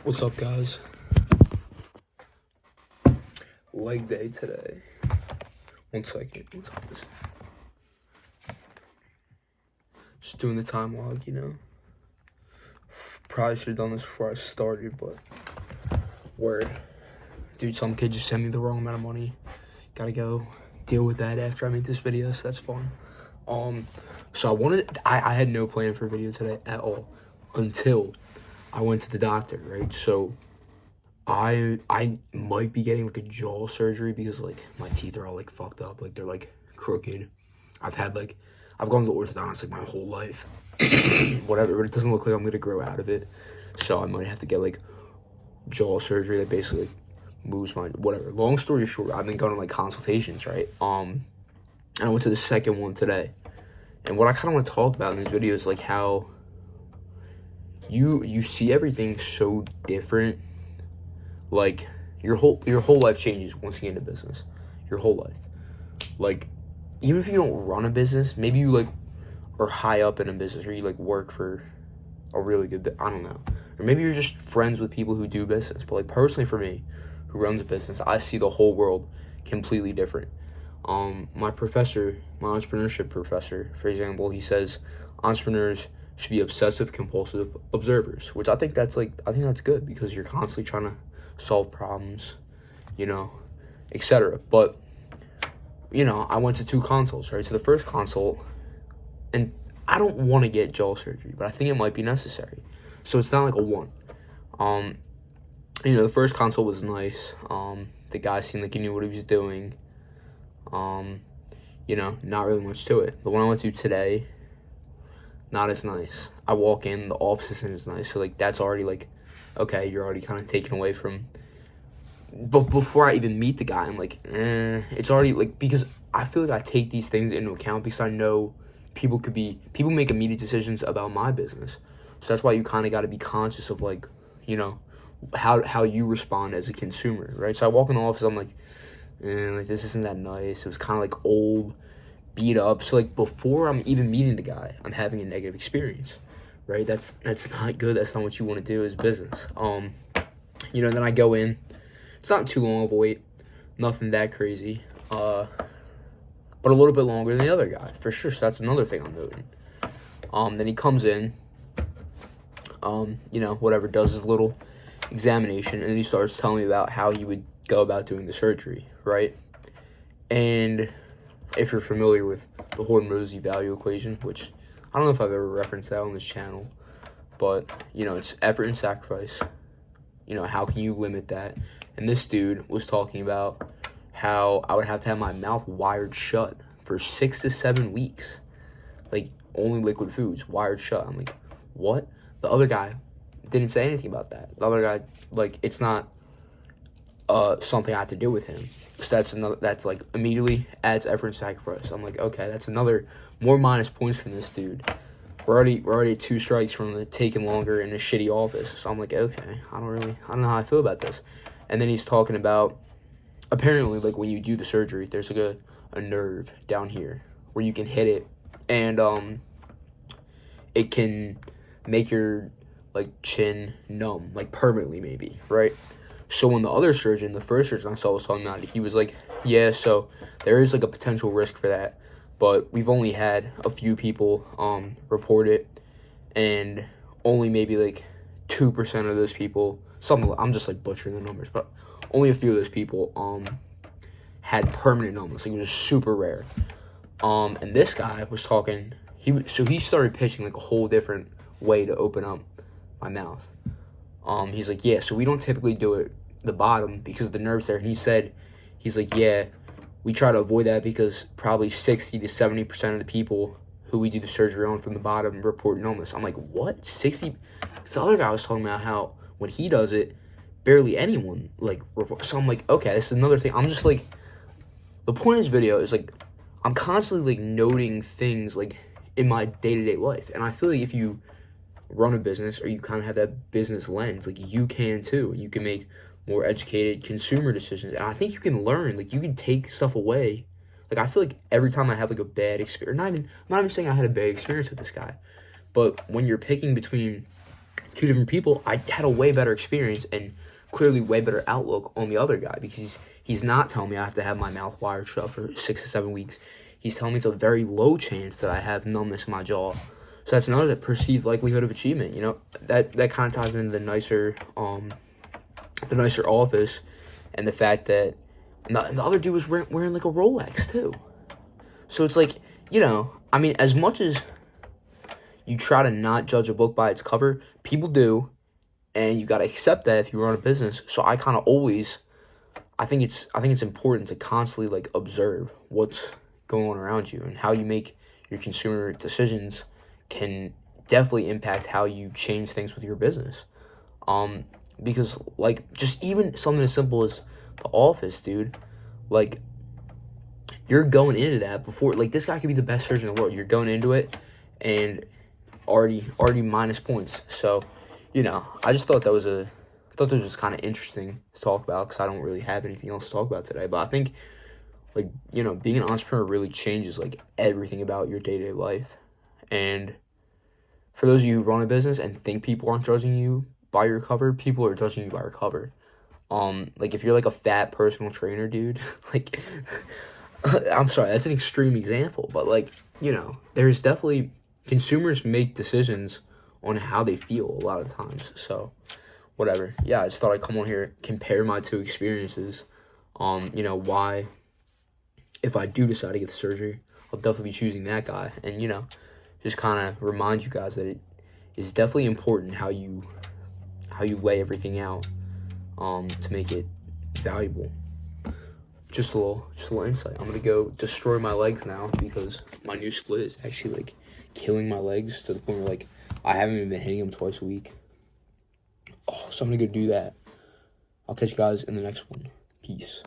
What's up, guys? Leg day today. 1 second. What's up? Just doing the time log, Probably should have done this before I started, but word. Dude, some kid just sent me the wrong amount of money. Gotta go deal with that after I make this video, so that's fun. So I had no plan for a video today at all until I went to the doctor, right? So I might be getting like a jaw surgery because like my teeth are all like fucked up, like they're like crooked. I've gone to the orthodontist like my whole life. Whatever, but it doesn't look like I'm gonna grow out of it. So I might have to get like jaw surgery that basically like, moves my whatever. Long story short, I've been going to like consultations, right? And I went to the second one today. And what I kind of want to talk about in this video is like how you see everything so different. Like your whole life changes once you get into business. Your whole life. Like even if you don't run a business, maybe you like are high up in a business or you like work for a really good I don't know. Or maybe you're just friends with people who do business. But like personally for me, who runs a business, I see the whole world completely different. My entrepreneurship professor, for example, he says entrepreneurs should be obsessive compulsive observers, which I think that's good because you're constantly trying to solve problems, etc. But I went to 2 consults, right? So the first consult, and I don't want to get jaw surgery, but I think it might be necessary. So it's not like a 1. The first consult was nice. The guy seemed like he knew what he was doing. Not really much to it. The one I went to today, not as nice. I walk in, the office isn't as nice. So like that's already like, okay, you're already kind of taken away from. But before I even meet the guy, I'm like, it's already like, because I feel like I take these things into account because I know people make immediate decisions about my business. So that's why you kind of got to be conscious of like, how you respond as a consumer, right? So I walk in the office, I'm like, like this isn't that nice. It was kind of like old, beat up. So like before I'm even meeting the guy, I'm having a negative experience, right? That's not good. That's not what you want to do as business. Then I go in. It's not too long of a wait, nothing that crazy, but a little bit longer than the other guy, for sure, so that's another thing I'm noting. Then he comes in, whatever, does his little examination, and he starts telling me about how he would go about doing the surgery, right? And if you're familiar with the Horton-Rosie value equation, which I don't know if I've ever referenced that on this channel, but, it's effort and sacrifice. How can you limit that? And this dude was talking about how I would have to have my mouth wired shut for 6 to 7 weeks. Like, only liquid foods, wired shut. I'm like, what? The other guy didn't say anything about that. The other guy, like, it's not something I have to do with him. So that's like, immediately adds effort and sacrifice. I'm like, okay, that's another, more minus points from this dude. We're already 2 strikes from the taking longer in a shitty office. So I'm like, okay, I don't know how I feel about this. And then he's talking about, apparently, like, when you do the surgery, there's, like, a nerve down here where you can hit it, and, it can make your, like, chin numb, like, permanently, maybe, right? So when the first surgeon I saw was talking about it, he was like, yeah, so there is, like, a potential risk for that, but we've only had a few people, report it, and only maybe, like, 2% of those people, I'm just like butchering the numbers, but only a few of those people had permanent numbness. Like, it was super rare. And this guy was talking. He started pitching like a whole different way to open up my mouth. He's like, yeah, so we don't typically do it the bottom because the nerve's there. And he's like, yeah, we try to avoid that because probably 60 to 70% of the people who we do the surgery on from the bottom report numbness. I'm like, what? 60? The other guy was talking about how when he does it, barely anyone like reports. So I'm like, okay, this is another thing. I'm just like, the point of this video is like, I'm constantly like noting things like in my day-to-day life, and I feel like if you run a business or you kind of have that business lens, like you can too. You can make more educated consumer decisions, and I think you can learn. Like you can take stuff away. Like I feel like every time I have like a bad experience, I'm not even saying I had a bad experience with this guy, but when you're picking between two different people, I had a way better experience and clearly way better outlook on the other guy, because he's not telling me I have to have my mouth wired shut for 6 to 7 weeks. He's telling me it's a very low chance that I have numbness in my jaw. So that's another perceived likelihood of achievement. You know, that kind of ties into the nicer office, and the fact that the other dude was wearing like a Rolex too. So it's like, you know, I mean, as much as you try to not judge a book by its cover, people do, and you got to accept that if you run a business. So I kind of always, I think it's important to constantly like observe what's going on around you, and how you make your consumer decisions can definitely impact how you change things with your business. Because like, just even something as simple as The Office, dude, like, you're going into that before, like, this guy could be the best surgeon in the world. You're going into it and already minus points. So, you know, I thought this was kind of interesting to talk about, because I don't really have anything else to talk about today. But I think, like, you know, being an entrepreneur really changes like everything about your day-to-day life. And for those of you who run a business and think people aren't judging you by your cover, people are judging you by your cover. Like, if you're like a fat personal trainer, dude, like, I'm sorry, that's an extreme example, but like, you know, there's definitely, consumers make decisions on how they feel a lot of times. So whatever. Yeah, I just thought I'd come on here, compare my two experiences. You know, why, if I do decide to get the surgery, I'll definitely be choosing that guy. And, you know, just kind of remind you guys that it is definitely important how you lay everything out, to make it valuable. Just a little insight. I'm gonna go destroy my legs now, because my new split is actually like killing my legs to the point where like I haven't even been hitting them twice a week. Oh, so I'm gonna go do that. I'll catch you guys in the next one. Peace.